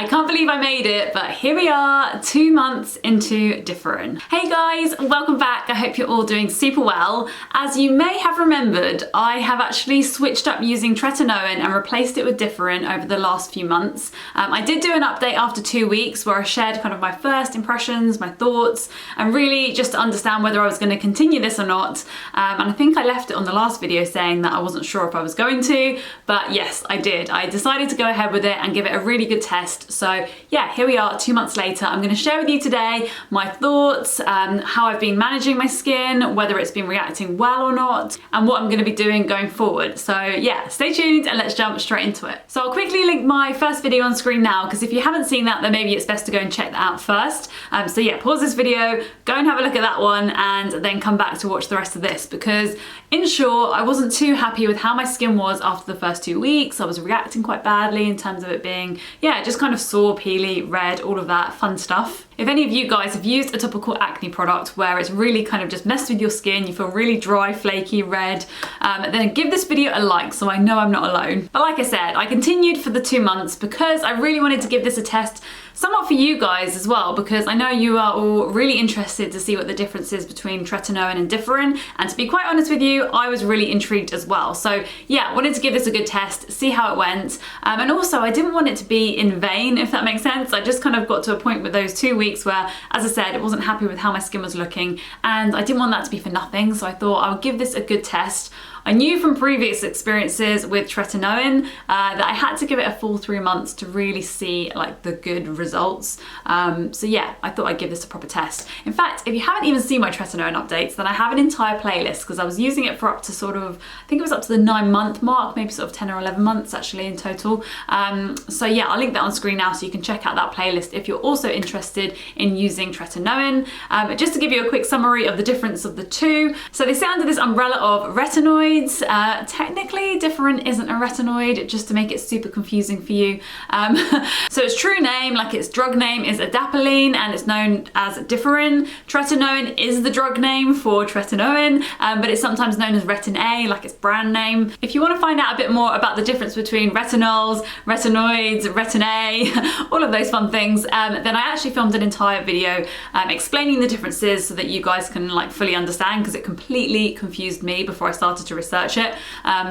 I can't believe I made it, but here we are, 2 months into Differin. Hey guys, welcome back. I hope you're all doing super well. As you may have remembered, I have actually switched up using TRETINOIN and replaced it with Differin over the last few months. I did do an update after 2 weeks where I shared kind of my first impressions, my thoughts, and really just to understand whether I was going to continue this or not. And I think I left it on the last video saying that I wasn't sure if I was going to, but yes, I did. I decided to go ahead with it and give it a really good test. So yeah, here we are 2 months later. I'm going to share with you today my thoughts, how I've been managing my skin, whether it's been reacting well or not, and what I'm going to be doing going forward. So yeah, stay tuned and let's jump straight into it. So I'll quickly link my first video on screen now, because if you haven't seen that, then maybe it's best to go and check that out first. So yeah, pause this video, go and have a look at that one, and then come back to watch the rest of this, because in short, I wasn't too happy with how my skin was after the first 2 weeks. I was reacting quite badly in terms of it being, yeah, just kind of sore, peely, red, all of that fun stuff. If any of you guys have used a topical acne product where it's really kind of just messed with your skin, you feel really dry, flaky, red, then give this video a like so I know I'm not alone. But like I said, I continued for the 2 months because I really wanted to give this a test, somewhat for you guys as well, because I know you are all really interested to see what the difference is between TRETINOIN and Differin, and to be quite honest with you, I was really intrigued as well. So yeah, wanted to give this a good test, see how it went, and also I didn't want it to be in vain, if that makes sense. I just kind of got to a point with those 2 weeks where, as I said, I wasn't happy with how my skin was looking, and I didn't want that to be for nothing, so I thought I would give this a good test. I knew from previous experiences with TRETINOIN that I had to give it a full 3 months to really see like the good results. So yeah, I thought I'd give this a proper test. In fact, if you haven't even seen my TRETINOIN updates, then I have an entire playlist, because I was using it for up to sort of, I think it was up to the 9-month mark, maybe sort of 10 or 11 months actually in total. So yeah, I'll link that on screen now so you can check out that playlist if you're also interested in using TRETINOIN. Just to give you a quick summary of the difference of the two. So they sit under this umbrella of retinoids. Technically, Differin isn't a retinoid, just to make it super confusing for you. So its true name, like its drug name, is adapalene, and it's known as Differin. TRETINOIN is the drug name for TRETINOIN, but it's sometimes known as Retin A, like its brand name. If you want to find out a bit more about the difference between retinols, retinoids, Retin A, all of those fun things, then I actually filmed an entire video explaining the differences so that you guys can like fully understand, because it completely confused me before I started to research it.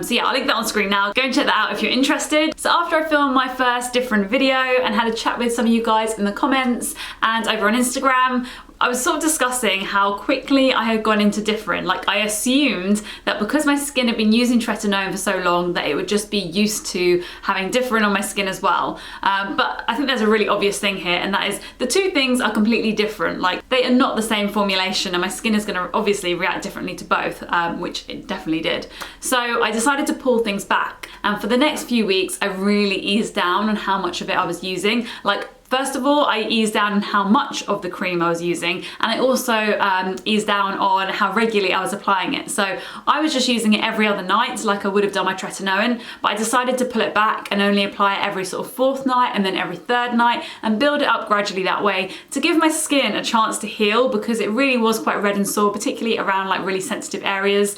So yeah, I'll link that on screen now. Go and check that out if you're interested. So after I filmed my first Differin video and had a chat with some of you guys in the comments and over on Instagram, I was sort of discussing how quickly I had gone into Differin. Like, I assumed that because my skin had been using TRETINOIN for so long that it would just be used to having Differin on my skin as well. But I think there's a really obvious thing here, and that is the two things are completely different. Like, they are not the same formulation, and my skin is going to obviously react differently to both, which it definitely did. So I decided to pull things back, and for the next few weeks I really eased down on how much of it I was using. Like, first of all, I eased down on how much of the cream I was using, and I also eased down on how regularly I was applying it. So I was just using it every other night, like I would have done my TRETINOIN, but I decided to pull it back and only apply it every sort of 4th night and then every 3rd night, and build it up gradually that way to give my skin a chance to heal, because it really was quite red and sore, particularly around like really sensitive areas,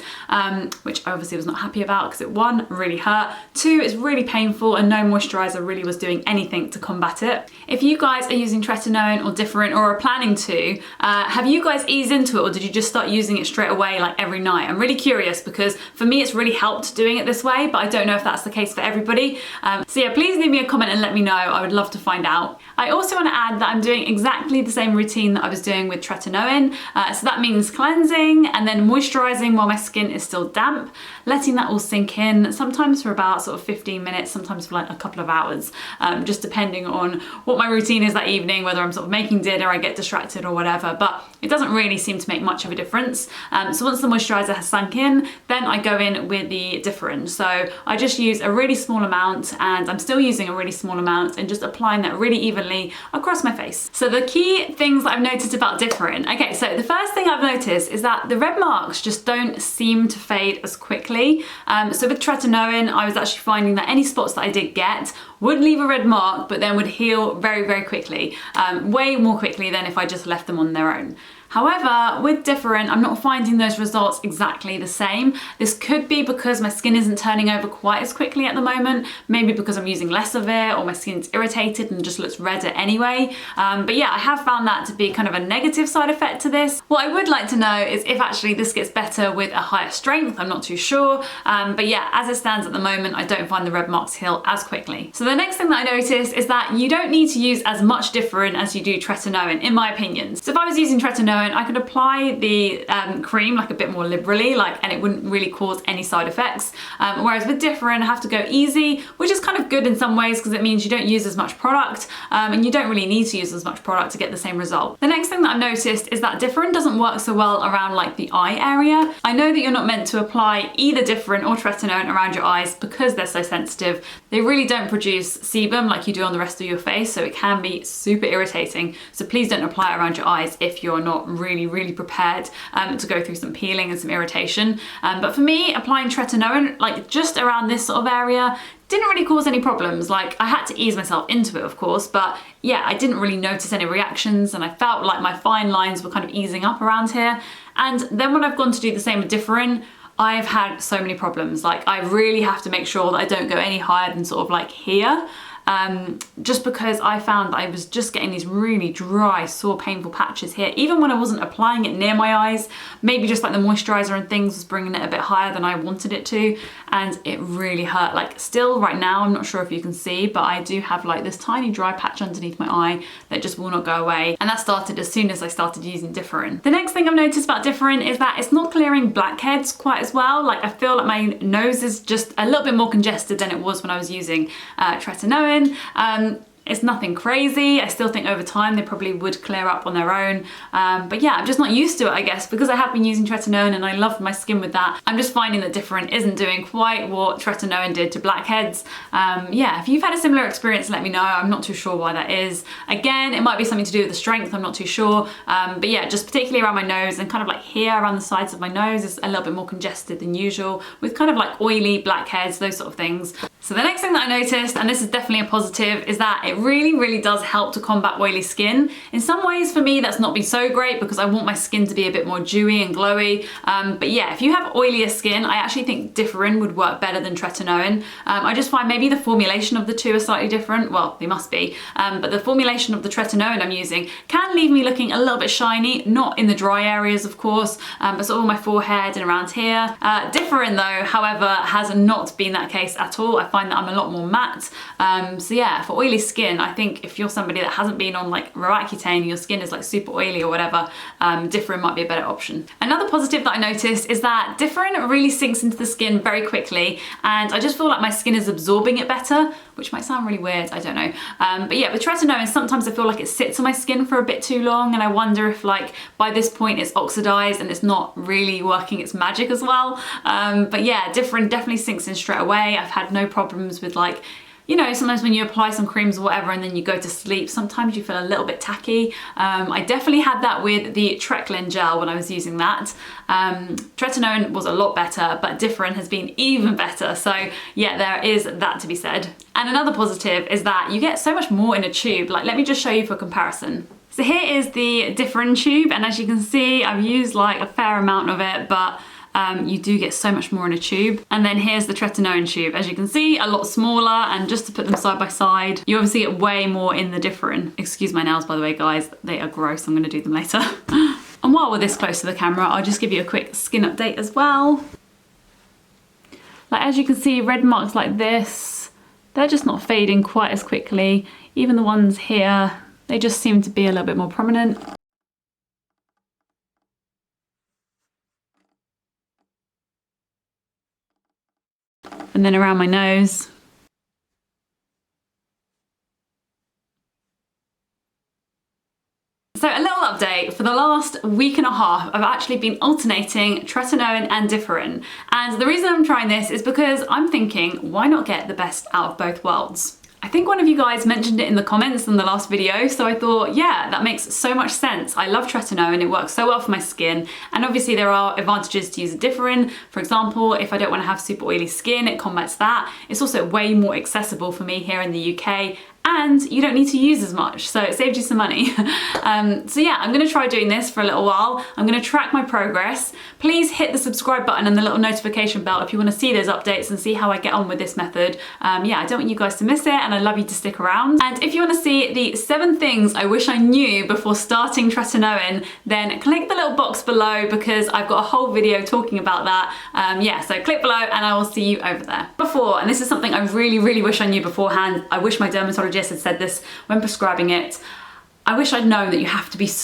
which I obviously was not happy about, because it, 1, really hurt, 2, it's really painful, and no moisturizer really was doing anything to combat it. If you guys are using TRETINOIN or Differin, or are planning to, have you guys eased into it, or did you just start using it straight away like every night? I'm really curious, because for me it's really helped doing it this way, but I don't know if that's the case for everybody. So yeah, please leave me a comment and let me know. I would love to find out. I also want to add that I'm doing exactly the same routine that I was doing with TRETINOIN. So that means cleansing and then moisturizing while my skin is still damp, letting that all sink in, sometimes for about sort of 15 minutes, sometimes for like a couple of hours, just depending on what my routine is that evening, whether I'm sort of making dinner, I get distracted or whatever, but it doesn't really seem to make much of a difference. So once the moisturizer has sunk in, then I go in with the Differin. So I just use a really small amount, and I'm still using a really small amount, and just applying that really evenly across my face. So the key things that I've noticed about Differin. Okay, so the first thing I've noticed is that the red marks just don't seem to fade as quickly. So with TRETINOIN, I was actually finding that any spots that I did get would leave a red mark, but then would heal very, very quickly, way more quickly than if I just left them on their own. However, with Differin, I'm not finding those results exactly the same. This could be because my skin isn't turning over quite as quickly at the moment, maybe because I'm using less of it or my skin's irritated and just looks redder anyway. But yeah, I have found that to be kind of a negative side effect to this. What I would like to know is if actually this gets better with a higher strength. I'm not too sure. But yeah, as it stands at the moment, I don't find the red marks heal as quickly. So the next thing that I noticed is that you don't need to use as much Differin as you do tretinoin, in my opinion. So if I was using tretinoin, I could apply the cream like a bit more liberally, and it wouldn't really cause any side effects. Whereas with Differin, I have to go easy, which is kind of good in some ways because it means you don't use as much product, and you don't really need to use as much product to get the same result. The next thing that I've noticed is that Differin doesn't work so well around like the eye area. I know that you're not meant to apply either Differin or tretinoin around your eyes because they're so sensitive. They really don't produce sebum like you do on the rest of your face, so it can be super irritating. So please don't apply it around your eyes if you're not really prepared to go through some peeling and some irritation. But for me, applying tretinoin like just around this sort of area didn't really cause any problems. Like, I had to ease myself into it, of course, but yeah, I didn't really notice any reactions, and I felt like my fine lines were kind of easing up around here. And then when I've gone to do the same with Differin, I've had so many problems. Like, I really have to make sure that I don't go any higher than sort of like here. Just because I found that I was just getting these really dry, sore, painful patches here, even when I wasn't applying it near my eyes. Maybe just like the moisturizer and things was bringing it a bit higher than I wanted it to, and it really hurt. Like, still right now, I'm not sure if you can see, but I do have like this tiny dry patch underneath my eye that just will not go away, and that started as soon as I started using Differin. The next thing I've noticed about Differin is that it's not clearing blackheads quite as well. Like, I feel like my nose is just a little bit more congested than it was when I was using tretinoin. It's nothing crazy. I still think over time they probably would clear up on their own. But yeah, I'm just not used to it, I guess, because I have been using tretinoin and I love my skin with that. I'm just finding that Differin isn't doing quite what tretinoin did to blackheads. Yeah, if you've had a similar experience, let me know. I'm not too sure why that is. Again, it might be something to do with the strength. I'm not too sure. But yeah, just particularly around my nose and kind of like here around the sides of my nose is a little bit more congested than usual, with kind of like oily blackheads, those sort of things. So the next thing that I noticed, and this is definitely a positive, is that it really does help to combat oily skin. In some ways for me that's not been so great because I want my skin to be a bit more dewy and glowy. But yeah, if you have oilier skin, I actually think Differin would work better than tretinoin. I just find maybe the formulation of the two are slightly different. Well, they must be. But the formulation of the tretinoin I'm using can leave me looking a little bit shiny, not in the dry areas of course, but sort of on my forehead and around here. Differin though, however, has not been that case at all. I find that I'm a lot more matte. So yeah, for oily skin, I think if you're somebody that hasn't been on like ACCUTANE, your skin is like super oily or whatever, Differin might be a better option. Another positive that I noticed is that Differin really sinks into the skin very quickly, and I just feel like my skin is absorbing it better, which might sound really weird, I don't know. But yeah, with tretinoin, sometimes I feel like it sits on my skin for a bit too long, and I wonder if like by this point it's oxidized and it's not really working its magic as well. But yeah, Differin definitely sinks in straight away. I've had no problems with like, you know, sometimes when you apply some creams or whatever and then you go to sleep, sometimes you feel a little bit tacky. I definitely had that with the TRETINOIN gel when I was using that. Tretinoin was a lot better, but Differin has been even better. So yeah, there is that to be said. And another positive is that you get so much more in a tube. Like, let me just show you for comparison. So here is the Differin tube, and as you can see, I've used like a fair amount of it, but you do get so much more in a tube. And then here's the tretinoin tube. As you can see, a lot smaller, and just to put them side by side, you obviously get way more in the Differin. Excuse my nails, by the way, guys. They are gross. I'm gonna do them later. And while we're this close to the camera, I'll just give you a quick skin update as well. Like, as you can see, red marks like this, they're just not fading quite as quickly. Even the ones here, they just seem to be a little bit more prominent. And then around my nose. So a little update, for the last week and a half, I've actually been alternating tretinoin and Differin. And the reason I'm trying this is because I'm thinking, why not get the best out of both worlds? I think one of you guys mentioned it in the comments in the last video, so I thought, yeah, that makes so much sense. I love tretinoin, it works so well for my skin, and obviously there are advantages to using Differin. For example, if I don't want to have super oily skin, it combats that. It's also way more accessible for me here in the UK, and you don't need to use as much, so it saves you some money. So yeah, I'm gonna try doing this for a little while. I'm gonna track my progress. Please hit the subscribe button and the little notification bell if you wanna see those updates and see how I get on with this method. Yeah, I don't want you guys to miss it, and I'd love you to stick around. And if you wanna see the 7 things I wish I knew before starting TRETINOIN, then click the little box below, because I've got a whole video talking about that. Yeah, so click below and I will see you over there. Before, and this is something I really wish I knew beforehand, I wish my dermatologist had said this when prescribing it, I wish I'd known that you have to be